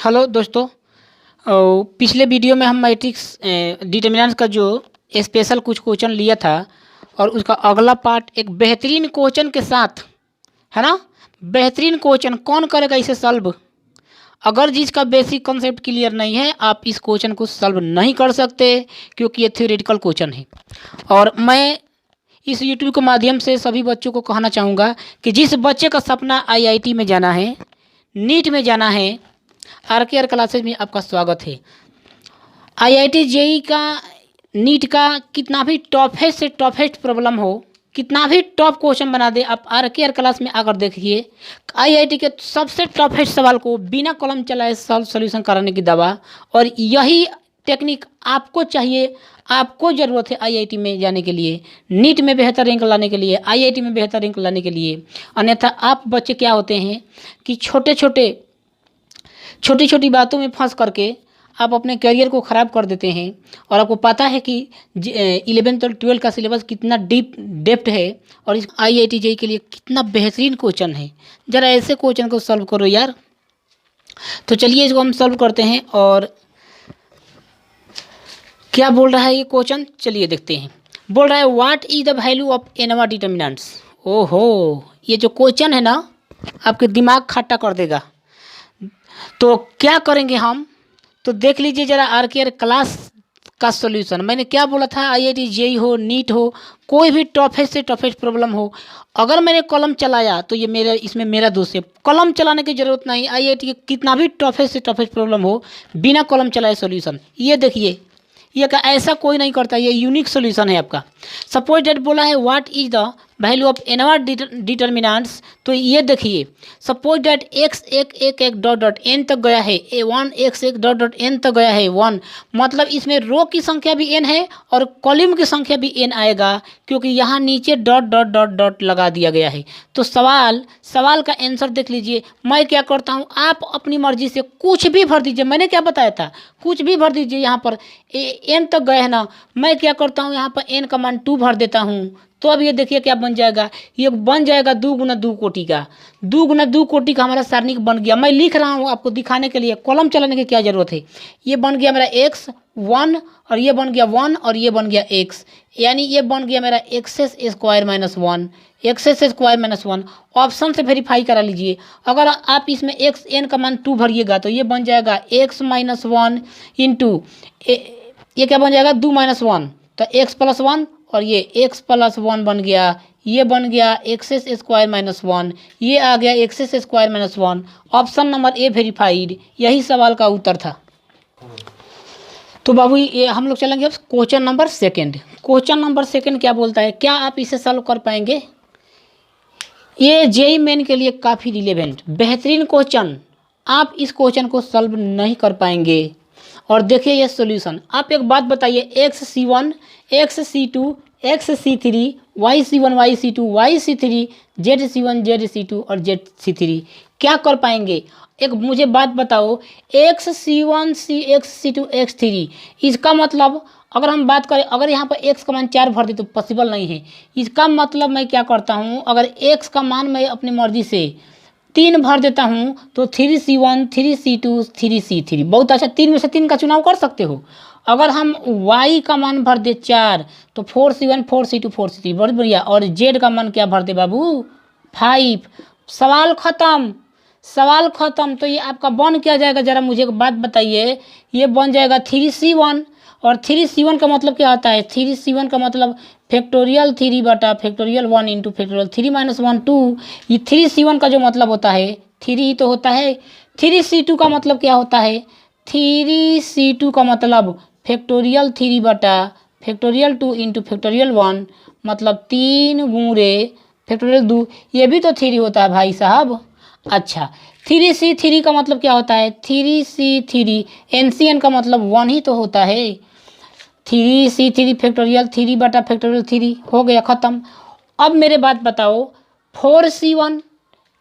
Hello दोस्तों। पिछले video में हम मैट्रिक्स डिटर्मिनेंट्स का जो स्पेशल कुछ क्वेश्चन लिया था और उसका अगला पार्ट एक बेहतरीन क्वेश्चन के साथ है ना। बेहतरीन क्वेश्चन कौन करेगा इसे सॉल्व? अगर जिसका बेसिक कॉन्सेप्ट क्लियर नहीं है आप इस क्वेश्चन को सॉल्व नहीं कर सकते क्योंकि ये थ्योरेटिकल क्वेश्चन है। और मैं इस यूट्यूब के माध्यम से सभी बच्चों को कहना चाहूँगा कि जिस बच्चे का सपना आईआईटी में जाना है, नीट में जाना है, आर क्लासेज में आपका स्वागत है। आईआईटी जेई का, नीट का कितना भी टॉफेस्ट से टॉफेस्ट प्रॉब्लम हो, कितना भी टॉप क्वेश्चन बना दे, आप आर क्लास में आकर देखिए आईआईटी के सबसे टॉफेस्ट सवाल को बिना कलम चलाए सॉल्यूशन कराने की दवा। और यही टेक्निक आपको चाहिए, आपको ज़रूरत है आईआईटी में जाने के लिए, नीट में बेहतर रैंक लाने के लिए, आईआईटी में बेहतर रैंक लाने के लिए। अन्यथा आप बच्चे क्या होते हैं कि छोटी छोटी बातों में फंस करके आप अपने करियर को ख़राब कर देते हैं। और आपको पता है कि 11th और 12th का सिलेबस कितना डेप्थ है और इस आईआईटी जेईई के लिए कितना बेहतरीन क्वेश्चन है। ज़रा ऐसे क्वेश्चन को सॉल्व करो यार। तो चलिए इसको हम सॉल्व करते हैं। और क्या बोल रहा है ये क्वेश्चन, चलिए देखते हैं। बोल रहा है what is the value of एनवा डिटर्मिनेंट्स। ओहो, ये जो क्वेश्चन है ना आपके दिमाग खट्टा कर देगा। तो क्या करेंगे हम, तो देख लीजिए ज़रा आर क्लास का सॉल्यूशन। मैंने क्या बोला था, आईआईटी जेईई हो, नीट हो, कोई भी टफेस्ट से टफेस्ट प्रॉब्लम हो, अगर मैंने कलम चलाया तो ये मेरा, इसमें मेरा दोष है। कलम चलाने की ज़रूरत नहीं। आईआईटी के कितना भी टफेस्ट से टफेस्ट प्रॉब्लम हो, बिना कलम चलाए सॉल्यूशन। ये देखिए, ये का ऐसा कोई नहीं करता, ये यूनिक सॉल्यूशन है आपका। सपोज डेट बोला है what is the value of एनवा डिटर्मिनेंट्स। तो ये देखिए, सपोज डेट एक्स एक एक एक डॉट डॉट एन तक गया है, A1 x एक डॉट डॉट एन तक गया है 1, मतलब इसमें रो की संख्या भी n है और कॉलम की संख्या भी n आएगा क्योंकि यहाँ नीचे डॉट डॉट डॉट डॉट लगा दिया गया है। तो सवाल का आंसर देख लीजिए। मैं क्या करता हूँ, आप अपनी मर्जी से कुछ भी भर दीजिए। मैंने क्या बताया था, कुछ भी भर दीजिए। यहाँ पर n तक गए हैं ना, मैं क्या करता हूँ यहाँ पर n का मान 2 भर देता हूँ। तो अब ये देखिए क्या बन जाएगा, ये बन जाएगा 2 गुना 2 कोटि का, 2 गुना 2 कोटि का हमारा सारणिक बन गया। मैं लिख रहा हूँ आपको दिखाने के लिए, कॉलम चलाने की क्या ज़रूरत है। ये बन गया मेरा x 1 और ये बन गया 1 और ये बन गया x, यानी ये बन गया मेरा x's square minus 1, x's square minus 1। Option से वेरीफाई करा लीजिए। अगर आप इसमें x n का मान 2 भरिएगा तो ये बन जाएगा x माइनस 1 इंटू ये क्या बन जाएगा 2 माइनस 1, तो x प्लस 1 और ये x प्लस 1 बन गया। ये बन गया एक्सेस स्क्वायर माइनस 1, ये आ गया x's square minus 1। Option number A verified, यही सवाल का उत्तर था। तो बाबू ये हम लोग चलेंगे अब question number second. Question number second क्या बोलता है, क्या आप इसे सॉल्व कर पाएंगे? ये जेईई मेन के लिए काफ़ी रिलेवेंट बेहतरीन क्वेश्चन। आप इस क्वेश्चन को सॉल्व नहीं कर पाएंगे। और देखिए ये सॉल्यूशन। आप एक बात बताइए, XC1 XC2 XC3 YC1 YC2 YC3 ZC1 ZC2 और ZC3 क्या कर पाएंगे? एक मुझे बात बताओ, XC1 XC2 X3, इसका मतलब अगर हम बात करें, अगर यहाँ पर x का मान 4 भर दे तो पॉसिबल नहीं है। इसका मतलब मैं क्या करता हूँ, अगर x का मान मैं अपनी मर्जी से 3 भर देता हूँ तो 3C1 3C2 3C3। बहुत अच्छा, 3 में से 3 का चुनाव कर सकते हो। अगर हम y का मान भर दे 4 तो 4C1 4C2 4C3, बहुत बढ़िया। और z का मान क्या भर दे बाबू 5। सवाल ख़त्म, सवाल ख़त्म। तो ये आपका बन क्या जाएगा, ज़रा मुझे एक बात बताइए। ये बन जाएगा 3C1 और 3C1 का मतलब क्या होता है, 3C1 का मतलब फैक्टोरियल 3 बटा फैक्टोरियल 1 इंटू फैक्टोरियल 3 माइनस 1 2। ये 3C1 का जो मतलब होता है 3 ही तो होता है। 3C2 का मतलब क्या होता है, 3C2 का मतलब फैक्टोरियल 3 बटा फैक्टोरियल 2 इंटू फैक्टोरियल 1, मतलब 3 गुणे फैक्टोरियल 2। ये भी तो 3 होता है भाई साहब। अच्छा, 3C3 का मतलब क्या होता है, 3C3 एनसीएन का मतलब 1 ही तो होता है। 3C3 फैक्टोरियल 3 बटा फैक्टोरियल 3 हो गया ख़त्म। अब मेरे बात बताओ, 4C1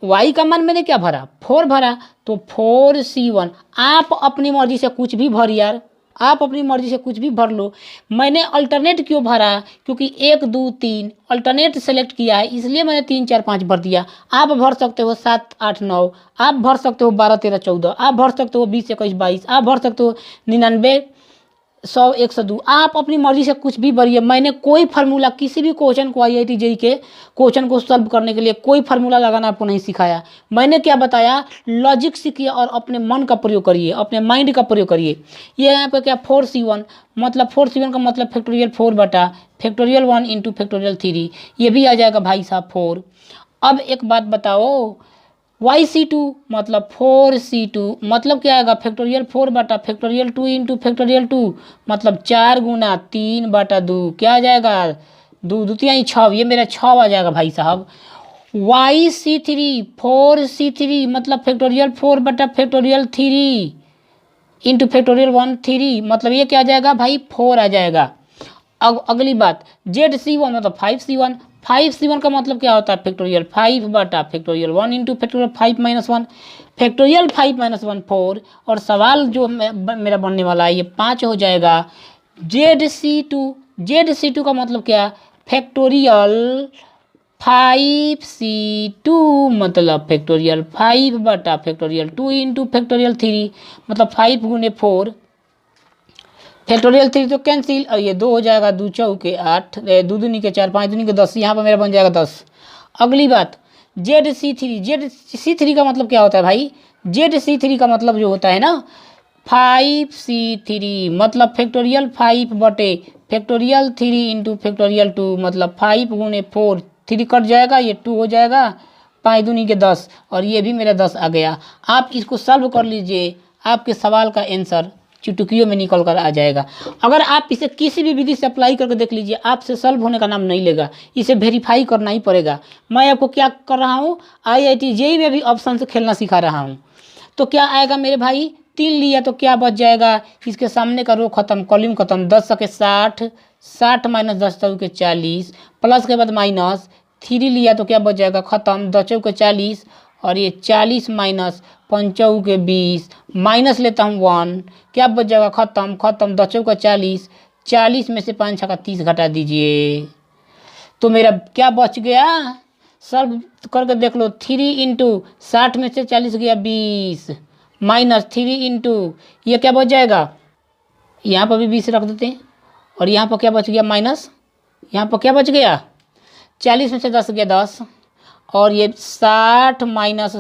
y का मान मैंने क्या भरा 4 भरा, तो 4C1 आप अपनी मर्जी से कुछ भी भर यार, आप अपनी मर्जी से कुछ भी भर लो। मैंने अल्टरनेट क्यों भरा, क्योंकि 1 2 3 अल्टरनेट सेलेक्ट किया है, इसलिए मैंने 3 4 5 भर दिया। आप भर सकते हो 7 8 9, आप भर सकते हो 12 13 14, आप भर सकते हो 20 21 22, आप भर सकते हो 99 100 102। आप अपनी मर्जी से कुछ भी भरिए। मैंने कोई फार्मूला किसी भी क्वेश्चन को IIT JEE के क्वेश्चन को सॉल्व करने के लिए कोई फार्मूला लगाना आपको नहीं सिखाया। मैंने क्या बताया, लॉजिक सीखिए और अपने मन का प्रयोग करिए, अपने माइंड का प्रयोग करिए। ये यहाँ पे क्या 4C1 मतलब 4C1 का मतलब फैक्टोरियल 4 बटा फैक्टोरियल 1 इंटू फैक्टोरियल 3, ये भी आ जाएगा भाई साहब 4। अब एक बात बताओ, YC2 मतलब 4C2 मतलब क्या आएगा, फैक्टोरियल 4 बटा फैक्टोरियल 2 इंटू फैक्टोरियल 2 मतलब 4 गुना 3 बटा 2, क्या आ जाएगा 2 2 6, ये मेरा 6 आ जाएगा भाई साहब। YC3 4C3 मतलब फैक्टोरियल 4 बटा फैक्टोरियल 3 इंटू फैक्टोरियल 1 3 मतलब ये क्या आ जाएगा भाई 4 आ जाएगा। अब अगली बात, ZC1 मतलब 5C1, 5C1 का मतलब क्या होता है, फैक्टोरियल 5 बटा factorial 1 into factorial 5 minus 1, factorial 5 minus 1 4, और सवाल जो मेरा बनने वाला है ये 5 हो जाएगा। ZC2 का मतलब क्या, फैक्टोरियल 5C2 मतलब फैक्टोरियल 5 बटा फैक्टोरियल 2 इंटू फैक्टोरियल 3 मतलब 5 गुने 4, फैक्टोरियल 3 तो कैंसिल, और ये 2 हो जाएगा, 2 चौके 8, 2 दूनी के 4 5 दूनी के 10, यहाँ पर मेरा बन जाएगा 10। अगली बात, ZC3 का मतलब क्या होता है भाई, ZC3 का मतलब जो होता है ना 5C3 मतलब फैक्टोरियल 5 बटे फैक्टोरियल 3 इंटू फैक्टोरियल 2 मतलब 5 गुने 4, 3 कट जाएगा, ये 2 हो जाएगा, 5 दूनी के 10, और ये भी मेरा 10 आ गया। आप इसको सॉल्व कर लीजिए, आपके सवाल का आंसर चुटकियों में निकल कर आ जाएगा। अगर आप इसे किसी भी विधि से अप्लाई करके देख लीजिए, आपसे सॉल्व होने का नाम नहीं लेगा, इसे वेरीफाई करना ही पड़ेगा। मैं आपको क्या कर रहा हूँ, IIT JEE में भी ऑप्शन से खेलना सिखा रहा हूँ। तो क्या आएगा मेरे भाई, 3 लिया तो क्या बच जाएगा, इसके सामने का रो खत्म, कॉलम खत्म, 10 के 60, 60 माइनस 10 के 40, प्लस के बाद माइनस 3 लिया तो क्या बच जाएगा, खत्म, 10 के 40, और ये 40 माइनस 5 के 20, माइनस लेता हूँ 1, क्या बच जाएगा, खत्म खत्म, 10 का 40, 40 में से 5 का 30 घटा दीजिए, तो मेरा क्या बच गया, सॉल्व करके देख लो, 3 इंटू 60 में से 40 गया 20, माइनस 3 इंटू ये क्या बच जाएगा, यहाँ पर भी 20 रख देते हैं, और यहाँ पर क्या बच गया माइनस, यहाँ पर क्या बच गया, 40 में से 10 गया 10, और ये 60 माइनस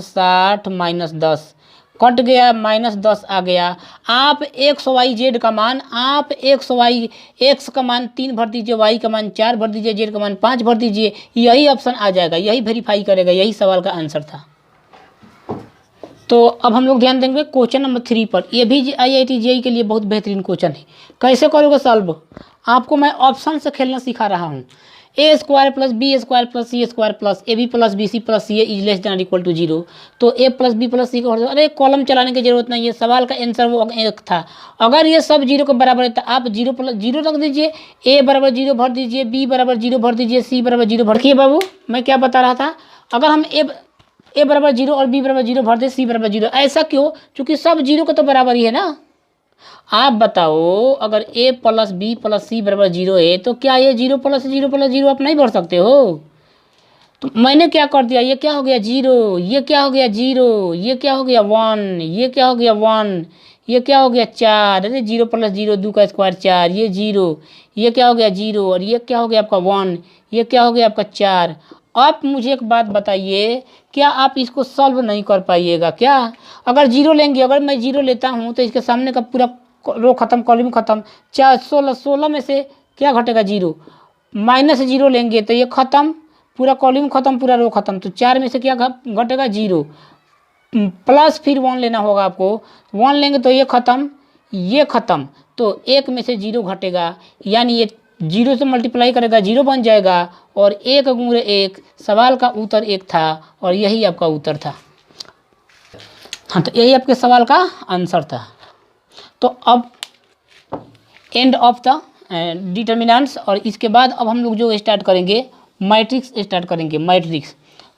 10 कट गया, माइनस 10 आ गया। आप XYZ का मान, आप XY X का मान 3 भर दीजिए, Y का मान 4 भर दीजिए, Z का मान 5 भर दीजिए, यही ऑप्शन आ जाएगा, यही वेरीफाई करेगा, यही सवाल का आंसर था। तो अब हम लोग ध्यान देंगे क्वेश्चन नंबर 3 पर। ये भी IIT JEE के लिए बहुत बेहतरीन क्वेश्चन है। कैसे करोगे सॉल्व, आपको मैं ऑप्शन से खेलना सिखा रहा हूँ। A² + B² + C² + AB + BC + CA is less than equal to 0। तो A + B + C का, अरे कॉलम चलाने की जरूरत नहीं है, सवाल का आंसर वो एक था। अगर ये सब 0 के बराबर है तो आप 0 + 0 रख दीजिए, A बराबर 0 भर दीजिए, B बराबर 0 भर दीजिए, C बराबर 0 भर। देखिए बाबू मैं क्या बता रहा था, अगर हम A बराबर 0 और B बराबर 0 भर दे, C बराबर 0, ऐसा क्यों, क्योंकि सब 0 का तो बराबर ही है ना। आप बताओ अगर A + B + C बराबर 0 है तो क्या ये 0 + 0 + 0 आप नहीं भर सकते हो। तो मैंने क्या कर दिया, ये क्या हो गया 0, ये क्या हो गया 0, ये क्या हो गया 1, ये क्या हो गया 1, ये क्या हो गया 4, अरे 0 + 0 2 का स्क्वायर 4, ये 0, ये क्या हो गया 0, और ये क्या हो गया आपका 1, ये क्या हो गया आपका 4। आप मुझे एक बात बताइए, क्या आप इसको सॉल्व नहीं कर पाइएगा क्या। अगर 0 लेंगे, अगर मैं 0 लेता हूँ तो इसके सामने का पूरा रो खत्म, कॉलम खत्म, 4 16 में से क्या घटेगा 0, माइनस 0 लेंगे तो ये खत्म, पूरा कॉलम खत्म, पूरा रो खत्म, तो 4 में से क्या घटेगा 0, प्लस फिर 1 लेना होगा आपको, 1 लेंगे तो ये खत्म, ये खत्म, तो 1 में से 0 घटेगा, यानी ये 0 से मल्टीप्लाई करेगा 0 बन जाएगा, और 1 गुणे 1, सवाल का उत्तर 1 था, और यही आपका उत्तर था। हाँ, तो यही आपके सवाल का आंसर था। तो अब एंड ऑफ द डिटर्मिनेंट्स, और इसके बाद अब हम लोग जो स्टार्ट करेंगे मैट्रिक्स स्टार्ट करेंगे, मैट्रिक्स।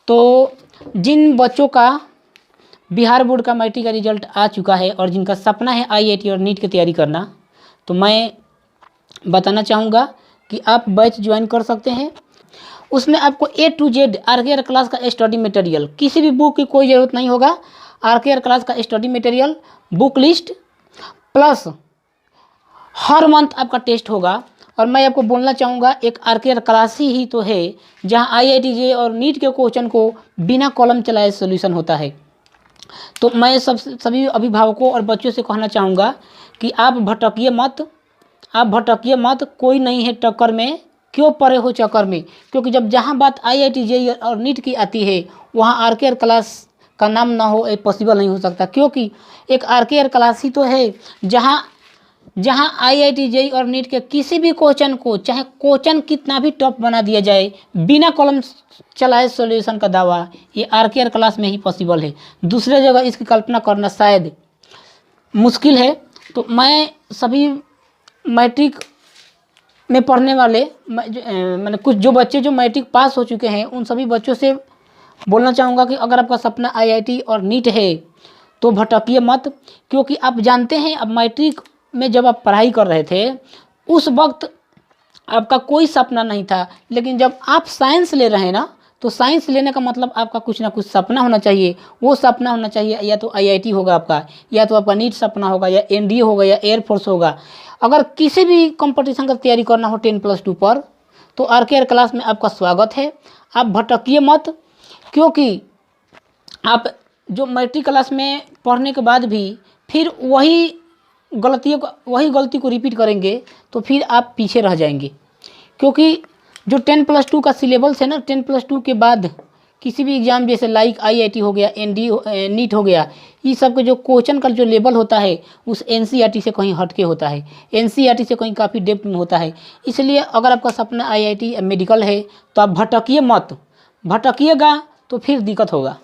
तो जिन बच्चों का बिहार बोर्ड का मैट्रिक का रिजल्ट आ चुका है और जिनका सपना है IIT और नीट की तैयारी करना, तो मैं बताना चाहूँगा कि आप बैच ज्वाइन कर सकते हैं। उसमें आपको A to Z RKR class का स्टडी मटेरियल, किसी भी बुक की कोई ज़रूरत नहीं होगा। RKR क्लास का study material, book list, plus हर मंथ आपका टेस्ट होगा। और मैं आपको बोलना चाहूँगा एक RKR क्लास ही तो है जहाँ IIT JEE और नीट के क्वेश्चन को बिना कॉलम चलाए सोल्यूशन होता है। तो मैं सभी अभिभावकों और बच्चों से कहना चाहूँगा कि आप भटकिए मत, कोई नहीं है टक्कर में, क्यों पड़े हो चक्कर में। क्योंकि जब जहाँ बात IIT JEE और नीट की आती है वहाँ RKR क्लास का नाम ना हो, ये पॉसिबल नहीं हो सकता। क्योंकि एक RKR क्लास ही तो है जहाँ IIT JEE और नीट के किसी भी क्वेश्चन को, चाहे क्वेश्चन कितना भी टफ बना दिया जाए, बिना कॉलम चलाए सॉल्यूशन का दावा ये RKR क्लास में ही पॉसिबल है। दूसरे जगह इसकी कल्पना करना शायद मुश्किल है। तो मैं सभी मैट्रिक में पढ़ने वाले मैंने कुछ जो बच्चे जो मैट्रिक पास हो चुके हैं उन सभी बच्चों से बोलना चाहूँगा कि अगर आपका सपना IIT और नीट है तो भटकिए मत। क्योंकि आप जानते हैं अब मैट्रिक में जब आप पढ़ाई कर रहे थे उस वक्त आपका कोई सपना नहीं था, लेकिन जब आप साइंस ले रहे हैं ना, तो साइंस लेने का मतलब आपका कुछ ना कुछ सपना होना चाहिए। वो सपना होना चाहिए या तो IIT होगा आपका, या तो आपका नीट सपना होगा, या NDA होगा, या एयरफोर्स होगा। अगर किसी भी कंपटीशन का तैयारी करना हो 10+2 पर, तो RKR क्लास में आपका स्वागत है। आप भटकिए मत, क्योंकि आप जो मैट्रिक क्लास में पढ़ने के बाद भी फिर वही गलती को रिपीट करेंगे तो फिर आप पीछे रह जाएंगे। क्योंकि जो 10+2 का सिलेबस है ना, 10+2 के बाद किसी भी एग्ज़ाम जैसे लाइक IIT हो गया, नीट हो गया, ये सब के जो क्वेश्चन का जो लेवल होता है उस NCERT से कहीं हटके होता है, NCERT से कहीं काफ़ी डेप्थ में होता है। इसलिए अगर आपका सपना IIT मेडिकल है तो आप भटकिए मत, भटकिएगा तो फिर दिक्कत होगा।